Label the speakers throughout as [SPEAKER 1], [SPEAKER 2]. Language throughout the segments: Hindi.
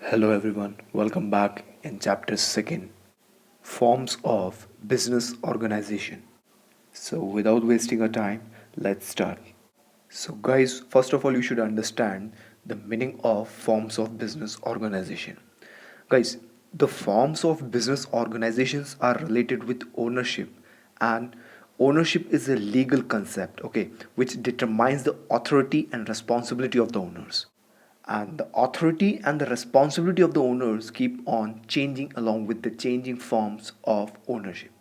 [SPEAKER 1] Hello everyone, welcome back in chapter 2nd, Forms of Business Organization. So without wasting our time, let's start. So guys, first of all you should understand the meaning of forms of business organization. Guys, the forms of business organizations are related with ownership, and ownership is a legal concept, okay, which determines the authority and responsibility of the owners, and the authority and the responsibility of the owners keep on changing along with the changing forms of ownership.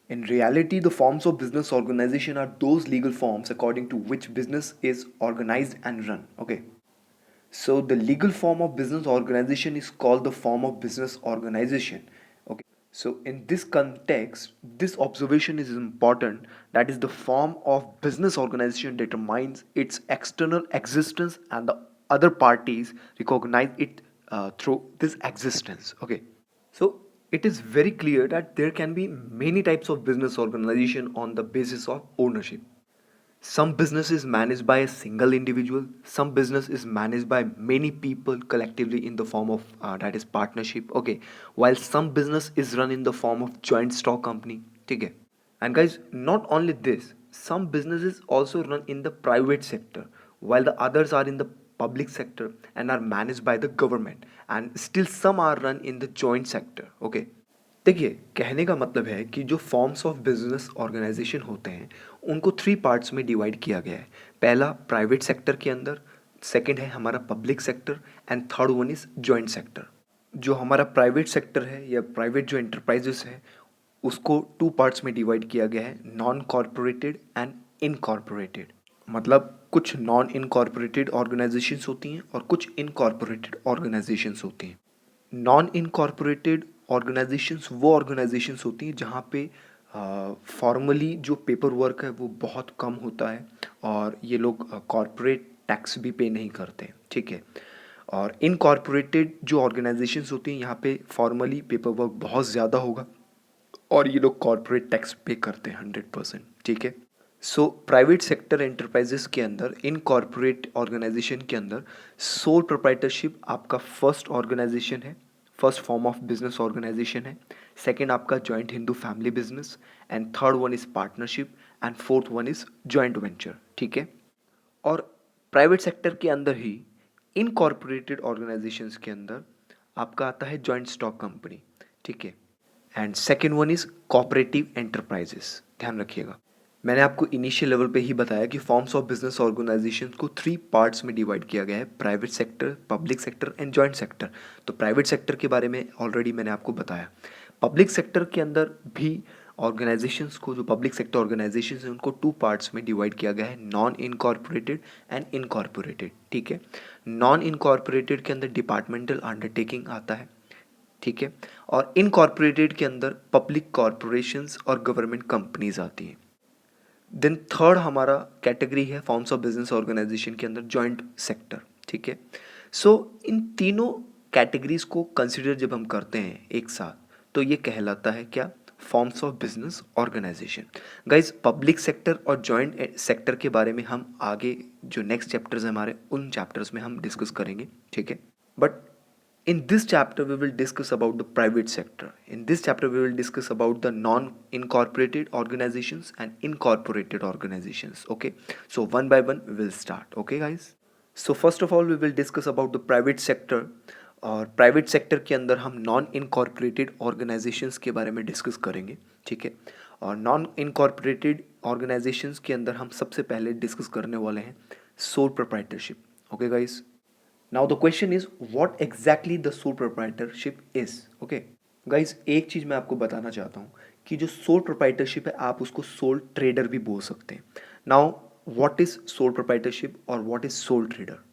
[SPEAKER 1] In reality, the forms of business organization are those legal forms according to which business is organized and run. Okay. So the legal form of business organization is called the form of business organization. Okay. So in this context, this observation is important, that is the form of business organization determines its external existence and the other parties recognize it through this existence. Okay. So it is very clear that there can be many types of business organization on the basis of ownership. Some business is managed by a single individual. Some business is managed by many people collectively in the form of that is partnership. Okay, while some business is run in the form of joint stock company. Okay, and guys, not only this, some businesses also run in the private sector, while the others are in the public sector and are managed by the government, and still some are run in the joint sector. Okay, देखिए, कहने का मतलब है कि जो फॉर्म्स ऑफ बिजनेस ऑर्गेनाइजेशन होते हैं उनको थ्री पार्ट्स में डिवाइड किया गया है। पहला प्राइवेट सेक्टर के अंदर, सेकंड है हमारा public sector, and third one is joint sector. जो हमारा प्राइवेट सेक्टर है या प्राइवेट जो एंटरप्राइजेस है उसको टू पार्ट्स में डिवाइड किया गया है, नॉन कॉरपोरेटेड एंड इनकॉरपोरेटेड। मतलब कुछ नॉन इनकॉरपोरेटेड ऑर्गेनाइजेशंस होती हैं और कुछ इनकॉरपोरेटेड ऑर्गेनाइजेशंस होती हैं। नॉन इनकॉर्पोरेटेड ऑर्गेनाइजेशंस वो ऑर्गेनाइजेशंस होती हैं जहाँ पे फॉर्मली जो पेपर वर्क है वो बहुत कम होता है और ये लोग कॉरपोरेट टैक्स भी पे नहीं करते, ठीक है। और इनकॉर्पोरेटेड जो ऑर्गेनाइजेशंस होती हैं यहाँ पे फॉर्मली पेपर वर्क बहुत ज़्यादा होगा और ये लोग कॉरपोरेट टैक्स पे करते हैं 100%, ठीक है। सो प्राइवेट सेक्टर एंटरप्राइजेस के अंदर, इन कॉरपोरेट ऑर्गेनाइजेशन के अंदर सोल प्रोप्राइटरशिप आपका फर्स्ट ऑर्गेनाइजेशन है, first form of business organisation है। सेकेंड आपका joint Hindu family business, and third one is partnership, and fourth one is joint venture, ठीक है। और प्राइवेट सेक्टर के अंदर ही इनकॉर्पोरेटेड ऑर्गेनाइजेशंस के अंदर आपका आता है जॉइंट स्टॉक कंपनी, ठीक है। And second one is cooperative enterprises. ध्यान रखिएगा, मैंने आपको इनिशियल लेवल पे ही बताया कि फॉर्म्स ऑफ बिजनेस ऑर्गेनाइजेशन को थ्री पार्ट्स में डिवाइड किया गया है, private sector, public sector and joint sector. तो प्राइवेट सेक्टर के बारे में ऑलरेडी मैंने आपको बताया। पब्लिक सेक्टर के अंदर भी ऑर्गेनाइजेशंस को, जो पब्लिक सेक्टर ऑर्गेनाइजेशंस हैं उनको टू पार्ट्स में डिवाइड किया गया है, नॉन इनकॉर्पोरेटेड एंड इनकॉर्पोरेटेड, ठीक है। नॉन इनकॉर्पोरेटेड के अंदर डिपार्टमेंटल अंडरटेकिंग आता है, ठीक है। और इनकॉर्पोरेटेड के अंदर पब्लिक कॉरपोरेशंस और गवर्नमेंट कंपनीज आती हैं। देन थर्ड हमारा कैटेगरी है फॉर्म्स ऑफ बिजनेस ऑर्गेनाइजेशन के अंदर जॉइंट सेक्टर, ठीक है। सो इन तीनों कैटेगरीज को कंसिडर जब हम करते हैं एक साथ तो ये कहलाता है क्या, forms of business organisation. Guys, public sector और जॉइंट सेक्टर के बारे में हम आगे जो नेक्स्ट चैप्टर्स हैं हमारे, उन चैप्टर्स में हम डिस्कस करेंगे, ठीक है। But in this chapter we will discuss about the private sector. In this chapter we will discuss about the non incorporated organizations and incorporated organizations. Okay, so one by one we will start. Okay guys, so first of all we will discuss about the private sector. और प्राइवेट सेक्टर के अंदर हम नॉन इनकॉर्पोरेटेड ऑर्गेनाइजेशंस के बारे में डिस्कस करेंगे, ठीक है। और नॉन इनकॉर्पोरेटेड ऑर्गेनाइजेशंस के अंदर हम सबसे पहले डिस्कस करने वाले हैं sole proprietorship. Okay guys, now the question is what exactly the sole proprietorship is. Okay guys, एक चीज मैं आपको बताना चाहता हूँ कि जो सोल प्रोप्राइटरशिप है आप उसको सोल ट्रेडर भी बोल सकते हैं। Now what is sole proprietorship और what is sole trader?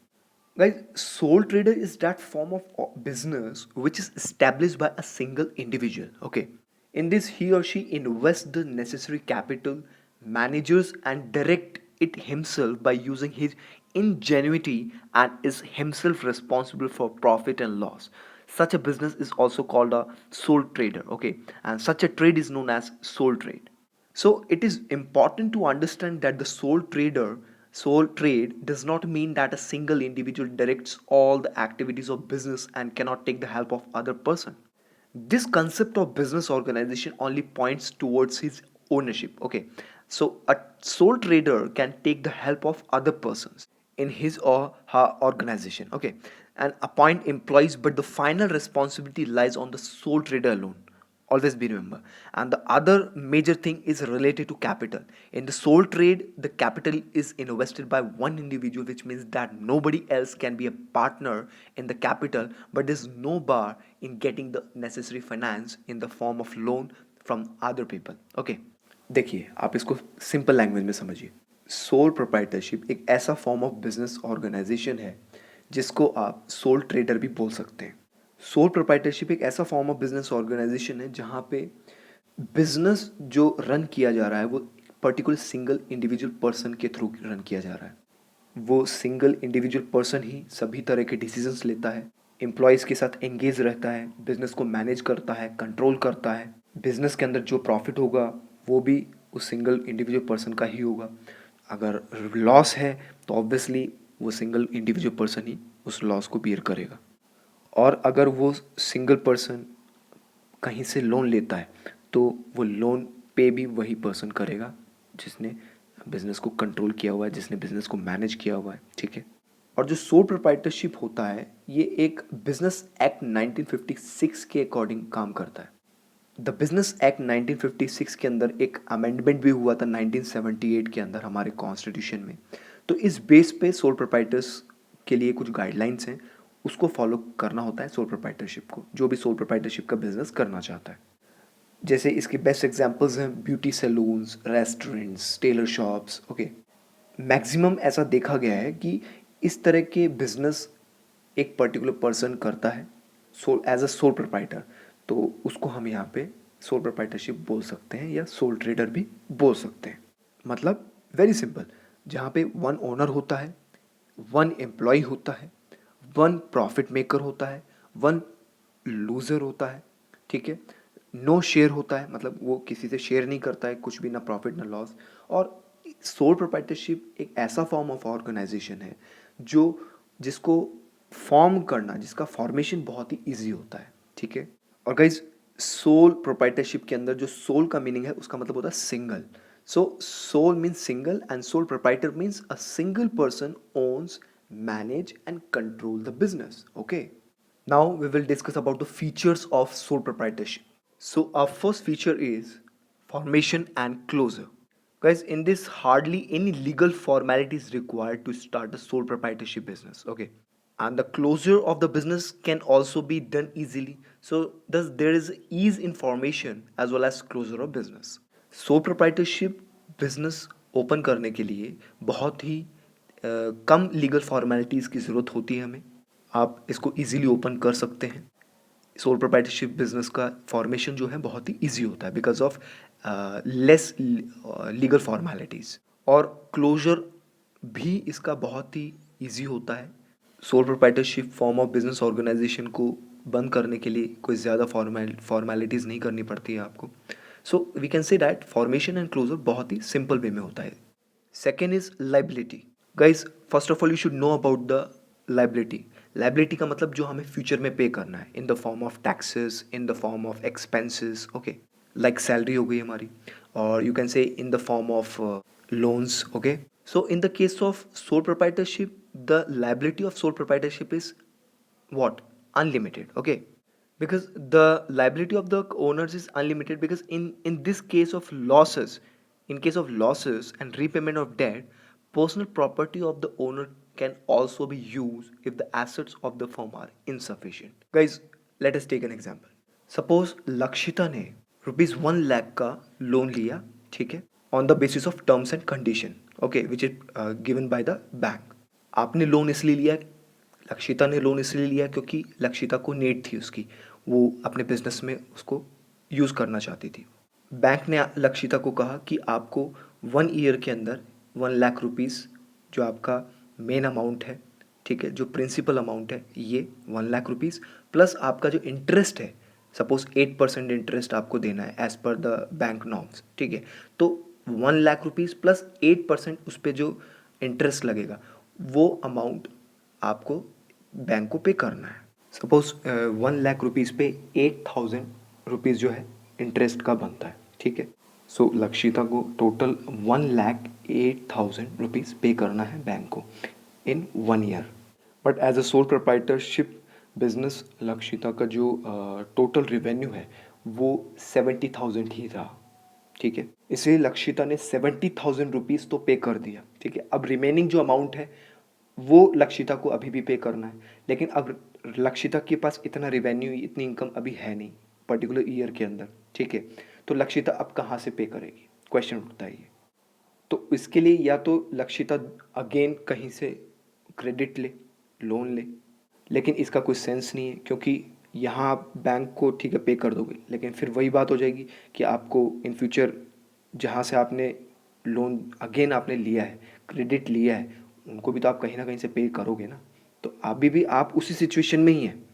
[SPEAKER 1] Guys, sole trader is that form of business which is established by a single individual. Okay, in this he or she invests the necessary capital, manages and direct it himself by using his ingenuity, and is himself responsible for profit and loss. Such a business is also called a sole trader. Okay, and such a trade is known as sole trade. So it is important to understand that the sole trader Sole trade does not mean that a single individual directs all the activities of business and cannot take the help of other person. This concept of business organization only points towards his ownership. Okay, so a sole trader can take the help of other persons in his or her organization. Okay, and appoint employees, but the final responsibility lies on the sole trader alone. Always be remember. And the other major thing is related to capital. In the sole trade, the capital is invested by one individual, which means that nobody else can be a partner in the capital, but there's no bar in getting the necessary finance in the form of loan from other people. Okay, देखिए आप इसको सिंपल लैंग्वेज में समझिए। सोल प्रोप्राइटरशिप एक ऐसा फॉर्म ऑफ बिजनेस ऑर्गेनाइजेशन है जिसको आप सोल ट्रेडर भी बोल सकते हैं। सोल प्रोप्राइटरशिप एक ऐसा फॉर्म ऑफ बिजनेस ऑर्गेनाइजेशन है जहाँ पे बिजनेस जो रन किया जा रहा है वो पर्टिकुलर सिंगल इंडिविजुअल पर्सन के थ्रू रन किया जा रहा है। वो सिंगल इंडिविजुअल पर्सन ही सभी तरह के डिसीजंस लेता है, एम्प्लॉयज़ के साथ एंगेज रहता है, बिजनेस को मैनेज करता है, कंट्रोल करता है। बिजनेस के अंदर जो प्रॉफिट होगा वो भी उस सिंगल इंडिविजुअल पर्सन का ही होगा। अगर लॉस है तो ऑब्वियसली वो सिंगल इंडिविजुअल पर्सन ही उस लॉस को बियर करेगा। और अगर वो सिंगल पर्सन कहीं से लोन लेता है तो वो लोन पे भी वही पर्सन करेगा जिसने बिजनेस को कंट्रोल किया हुआ है, जिसने बिजनेस को मैनेज किया हुआ है। ठीक है। और जो सोल प्रोप्राइटरशिप होता है ये एक बिजनेस एक्ट 1956 के अकॉर्डिंग काम करता है। द बिजनेस एक्ट 1956 के अंदर एक अमेंडमेंट भी हुआ था 1978 के अंदर हमारे कॉन्स्टिट्यूशन में। तो इस बेस पे सोल प्रोप्राइटर्स के लिए कुछ गाइडलाइंस हैं, उसको फॉलो करना होता है सोल प्रोप्राइटरशिप को, जो भी सोल प्रोप्राइटरशिप का बिजनेस करना चाहता है। जैसे इसके बेस्ट एग्जांपल्स हैं beauty salons, restaurants, tailor shops. Okay, maximum ऐसा देखा गया है कि इस तरह के बिजनेस एक पर्टिकुलर पर्सन करता है sole as a sole proprietor, तो उसको हम यहाँ पे सोल प्रोप्राइटरशिप बोल सकते हैं या सोल ट्रेडर भी बोल सकते हैं। मतलब वेरी सिंपल, जहाँ पे वन ओनर होता है, वन एम्प्लॉय होता है, वन प्रॉफिट मेकर होता है, वन लूज़र होता है। ठीक है। नो शेयर होता है, मतलब वो किसी से शेयर नहीं करता है कुछ भी, ना प्रॉफिट ना लॉस। और सोल प्रोप्राइटरशिप एक ऐसा फॉर्म ऑफ ऑर्गेनाइजेशन है जो जिसको फॉर्म करना, जिसका फॉर्मेशन बहुत ही ईजी होता है। ठीक है। और गाइज सोल प्रोप्राइटरशिप के अंदर जो सोल का मीनिंग है उसका मतलब होता है single. So sole means single and sole proprietor means a single person owns, manage and control the business. Okay, now we will discuss about the features of sole proprietorship. So our first feature is formation and closure. Guys, in this hardly any legal formality is required to start a sole proprietorship business. Okay, and the closure of the business can also be done easily, so thus there is ease in formation as well as closure of business. Sole proprietorship business open करने के लिए बहुत ही कम लीगल फॉर्मेलिटीज़ की ज़रूरत होती है हमें। आप इसको इजीली ओपन कर सकते हैं। सोल प्रोप्राइटरशिप बिजनेस का फॉर्मेशन जो है बहुत ही इजी होता है because of less legal formalities, और क्लोजर भी इसका बहुत ही इजी होता है। Sole proprietorship form of business organisation को बंद करने के लिए कोई ज़्यादा फॉर्मेलिटीज़ नहीं करनी पड़ती है आपको। So we can say that formation and closure बहुत ही सिंपल वे में होता है। Second is liability. Guys first of all you should know about the liability. Liability का मतलब जो हमें फ्यूचर में पे करना है in the form of taxes, in the form of expenses. Okay, like salary हो गई हमारी, और you can say in the form of loans. Okay, so in the case of sole proprietorship the liability of sole proprietorship is what? Unlimited. Okay, because the liability of the owners is unlimited, because in this case of losses, in case of losses and repayment of debt, personal property of the owner can also be used if the assets of the firm are insufficient. Guys, let us take an example. Suppose Lakshita ने ₹1 लाख का लोन लिया, ठीक है, on the basis of terms and condition, okay, which is given by the bank. आपने लोन इसलिए लिया, लक्षिता ने लोन इसलिए लिया क्योंकि लक्षिता को नीड थी उसकी, वो अपने बिजनेस में उसको यूज़ करना चाहती थी। बैंक ने लक्षिता को कहा कि आपको 1 ईयर के अंदर 1 लाख रुपीज़ जो आपका मेन अमाउंट है, ठीक है, जो प्रिंसिपल अमाउंट है, ये 1 लाख रुपीज़ प्लस आपका जो इंटरेस्ट है, सपोज 8% इंटरेस्ट आपको देना है as per the bank norms. ठीक है, तो 1 लाख रुपीज़ प्लस 8% उस पर जो इंटरेस्ट लगेगा, वो अमाउंट आपको बैंक को पे करना है। सपोज 1 लाख रुपीज़ पे 8,000 रुपीज़ जो है इंटरेस्ट का बनता है, ठीक है। सो लक्षिता को टोटल 1,08,000 रुपीज़ पे करना है बैंक को in 1 year. But as a sole proprietorship business, Lakshita का जो टोटल रेवेन्यू है वो 70,000 ही था, ठीक है। इसलिए लक्षिता ने 70,000 रुपीज़ तो पे कर दिया, ठीक है। अब रिमेनिंग जो अमाउंट है वो लक्षिता को अभी भी पे करना है, लेकिन अब लक्षिता के पास इतना रेवेन्यू, इतनी इनकम अभी है नहीं पर्टिकुलर ईयर के अंदर, ठीक है। तो लक्षिता अब कहाँ से पे करेगी, क्वेश्चन उठता है ये। तो इसके लिए या तो लक्षिता अगेन कहीं से क्रेडिट ले, लोन ले, लेकिन इसका कोई सेंस नहीं है, क्योंकि यहाँ आप बैंक को ठीक है पे कर दोगे, लेकिन फिर वही बात हो जाएगी कि आपको इन फ्यूचर जहाँ से आपने लोन अगेन आपने लिया है, क्रेडिट लिया है, उनको भी तो आप कहीं ना कहीं से पे करोगे ना। तो अभी भी आप उसी सिचुएशन में ही हैं,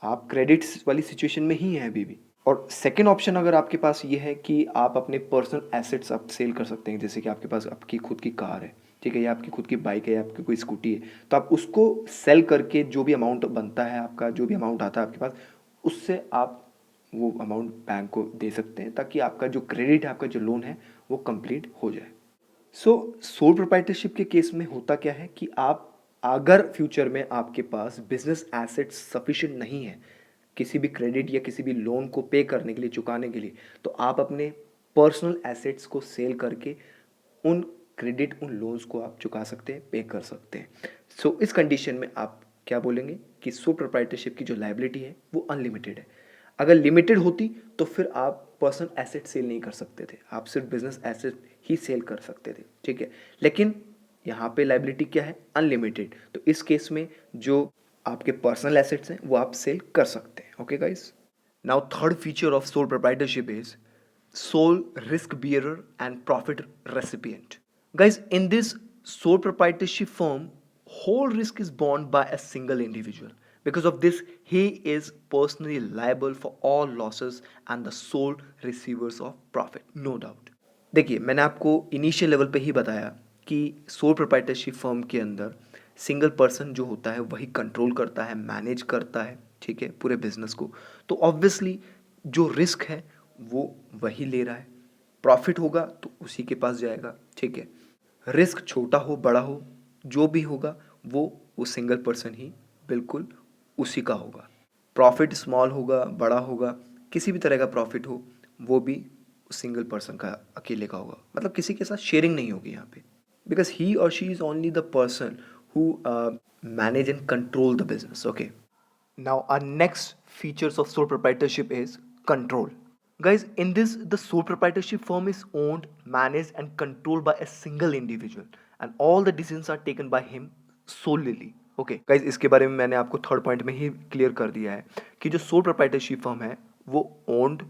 [SPEAKER 1] आप क्रेडिट्स वाली सिचुएशन में ही हैं अभी भी। और सेकेंड ऑप्शन अगर आपके पास ये है कि आप अपने पर्सनल एसेट्स आप सेल कर सकते हैं, जैसे कि आपके पास आपकी खुद की कार है, ठीक है, या आपकी खुद की बाइक है, या आपकी कोई स्कूटी है, तो आप उसको सेल करके जो भी अमाउंट बनता है आपका, जो भी अमाउंट आता है आपके पास, उससे आप वो अमाउंट बैंक को दे सकते हैं, ताकि आपका जो क्रेडिट है, आपका जो लोन है, वो कंप्लीट हो जाए। सो सोल प्रोप्राइटरशिप के केस में होता क्या है कि आप अगर फ्यूचर में आपके पास बिजनेस एसेट्स सफिशिएंट नहीं है किसी भी क्रेडिट या किसी भी लोन को पे करने के लिए, चुकाने के लिए, तो आप अपने पर्सनल एसेट्स को सेल करके उन क्रेडिट, उन लोन्स को आप चुका सकते हैं, पे कर सकते हैं। सो इस कंडीशन में आप क्या बोलेंगे कि सोल प्रोप्राइटरशिप की जो लायबिलिटी है वो अनलिमिटेड है। अगर लिमिटेड होती तो फिर आप पर्सनल एसेट सेल नहीं कर सकते थे, आप सिर्फ बिजनेस एसेट ही सेल कर सकते थे, ठीक है। लेकिन यहाँ पे लायबिलिटी क्या है, अनलिमिटेड। तो इस केस में जो आपके पर्सनल एसेट्स हैं वो आप सेल कर सकते हैं। Okay guys, now third feature of sole proprietorship is sole risk bearer and profit recipient. Guys, in this sole proprietorship firm, whole risk is borne by a single individual. Because of this, he is personally liable for all losses and the sole receivers of profit, no doubt. देखिए, मैंने आपको इनिशियल लेवल पे ही बताया कि सोल प्रोप्राइटरशिप फर्म के अंदर सिंगल पर्सन जो होता है वही कंट्रोल करता है, मैनेज करता है, ठीक है, पूरे बिजनेस को। तो ऑब्वियसली जो रिस्क है वो वही ले रहा है, प्रॉफिट होगा तो उसी के पास जाएगा, ठीक है। रिस्क छोटा हो बड़ा हो, जो भी होगा वो सिंगल पर्सन ही बिल्कुल उसी का होगा। प्रॉफिट स्मॉल होगा बड़ा होगा, किसी भी तरह का प्रॉफिट हो, वो भी सिंगल पर्सन का, अकेले का होगा, मतलब किसी के साथ शेयरिंग नहीं होगी यहाँ पे, बिकॉज ही और she is only the person who manage and control the business. Okay, now our next features of sole proprietorship is control. Guys, in this the sole proprietorship firm is owned, managed and controlled by a single individual and all the decisions are taken by him solely. Okay guys, इसके बारे में मैंने आपको थर्ड पॉइंट में ही क्लियर कर दिया है कि जो सोल प्रोप्राइटरशिप फर्म है वो ओन्ड,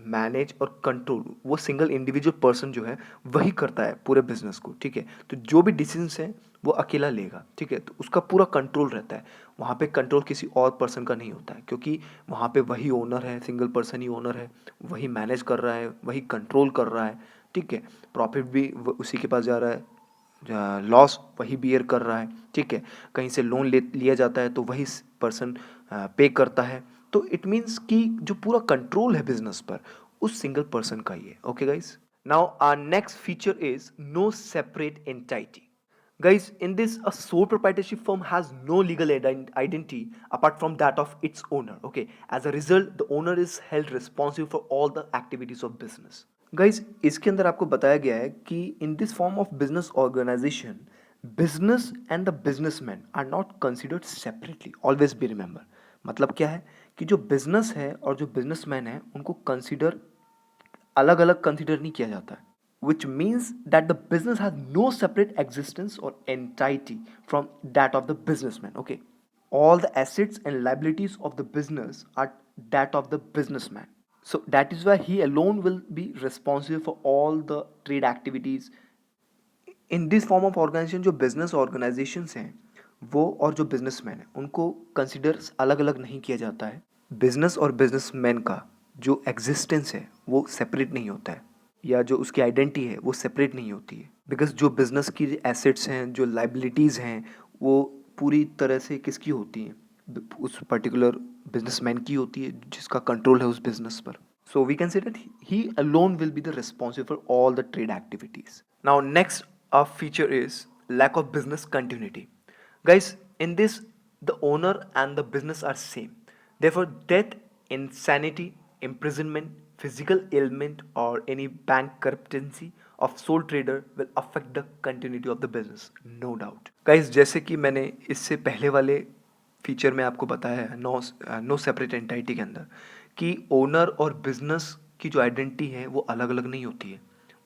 [SPEAKER 1] मैनेज और कंट्रोल वो सिंगल इंडिविजुअल पर्सन जो है वही करता है पूरे बिजनेस को, ठीक है। तो जो भी डिसीजंस हैं वो अकेला लेगा, ठीक है, तो उसका पूरा कंट्रोल रहता है। वहाँ पे कंट्रोल किसी और पर्सन का नहीं होता है, क्योंकि वहाँ पे वही ओनर है, सिंगल पर्सन ही ओनर है, वही मैनेज कर रहा है, वही कंट्रोल कर रहा है, ठीक है। प्रॉफिट भी उसी के पास जा रहा है, लॉस वही बियर कर रहा है, ठीक है। कहीं से लोन लिया जाता है तो वही पर्सन पे करता है। तो इट मीन्स कि जो पूरा कंट्रोल है बिजनेस पर उस सिंगल पर्सन का ही है। Okay guys, now our next feature is no separate entity. Guys, in this, a sole proprietorship firm has no legal identity apart from that of its owner. Okay, as a result, the owner is held responsible for all the activities of business. Guys, इसके अंदर आपको बताया गया है कि in this form of business organization, business and the businessmen are not considered separately. Always be remember. मतलब क्या है कि जो बिजनेस है और जो बिजनेसमैन है उनको कंसिडर अलग अलग कंसिडर नहीं किया जाता है, which means that the business has no separate existence or entity from that of the businessman. Okay, all the assets and liabilities of the business are that of the businessman, so that is why he alone will be responsible for all the trade activities. In this form of organisation जो बिजनेस ऑर्गेनाइजेशंस हैं वो और जो बिजनेसमैन हैं उनको कंसिडर अलग अलग नहीं किया जाता है। बिजनेस और बिजनेसमैन का जो एग्जिस्टेंस है वो सेपरेट नहीं होता है, या जो उसकी आइडेंटिटी है वो सेपरेट नहीं होती है। बिकॉज जो बिजनेस की एसेट्स हैं, जो लाइबिलिटीज़ हैं, वो पूरी तरह से किसकी होती हैं, उस पर्टिकुलर बिजनेसमैन की होती है जिसका कंट्रोल है उस बिजनेस पर. So we can say that he alone will be the responsible for all the trade activities. Now next our feature is lack of business continuity. Guys, in this the owner and the business are same. Therefore death, insanity, imprisonment, physical ailment or any bankruptcy of sole trader will affect the continuity of the business, no doubt. Guys, जैसे कि मैंने इससे पहले वाले फीचर में आपको बताया है नो सेपरेट एंटिटी के अंदर कि ओनर और बिजनेस की जो आइडेंटिटी है वो अलग अलग नहीं होती है,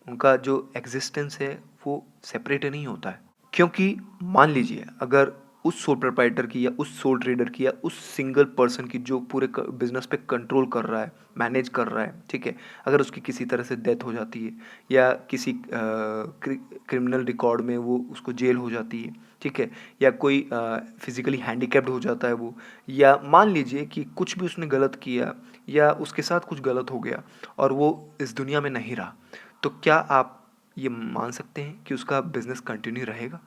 [SPEAKER 1] उनका जो एग्जिस्टेंस है वो सेपरेट नहीं होता है. क्योंकि मान लीजिए अगर उस सोल प्रोप्राइटर की या उस सोल ट्रेडर की या उस सिंगल पर्सन की जो पूरे बिजनेस पे कंट्रोल कर रहा है, मैनेज कर रहा है, ठीक है, अगर उसकी किसी तरह से डेथ हो जाती है या किसी क्रिमिनल रिकॉर्ड में वो उसको जेल हो जाती है, ठीक है, या कोई फिजिकली हैंडीकैप्ड हो जाता है वो, या मान लीजिए कि कुछ भी उसने गलत किया या उसके साथ कुछ गलत हो गया और वो इस दुनिया में नहीं रहा, तो क्या आप ये मान सकते हैं कि उसका बिजनेस कंटिन्यू रहेगा?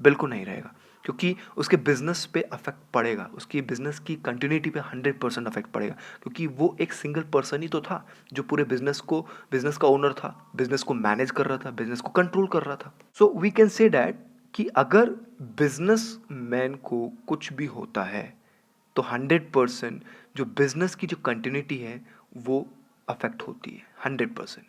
[SPEAKER 1] बिल्कुल नहीं रहेगा, क्योंकि उसके बिजनेस पे अफेक्ट पड़ेगा, उसकी बिजनेस की कंटिन्यूटी पे 100% अफेक्ट पड़ेगा, क्योंकि वो एक सिंगल पर्सन ही तो था जो पूरे बिजनेस का ओनर था, बिजनेस को मैनेज कर रहा था, बिजनेस को कंट्रोल कर रहा था. So we can say that कि अगर बिजनेस मैन को कुछ भी होता है तो 100% जो बिजनेस की जो कंटिन्यूटी है वो अफेक्ट होती है 100%.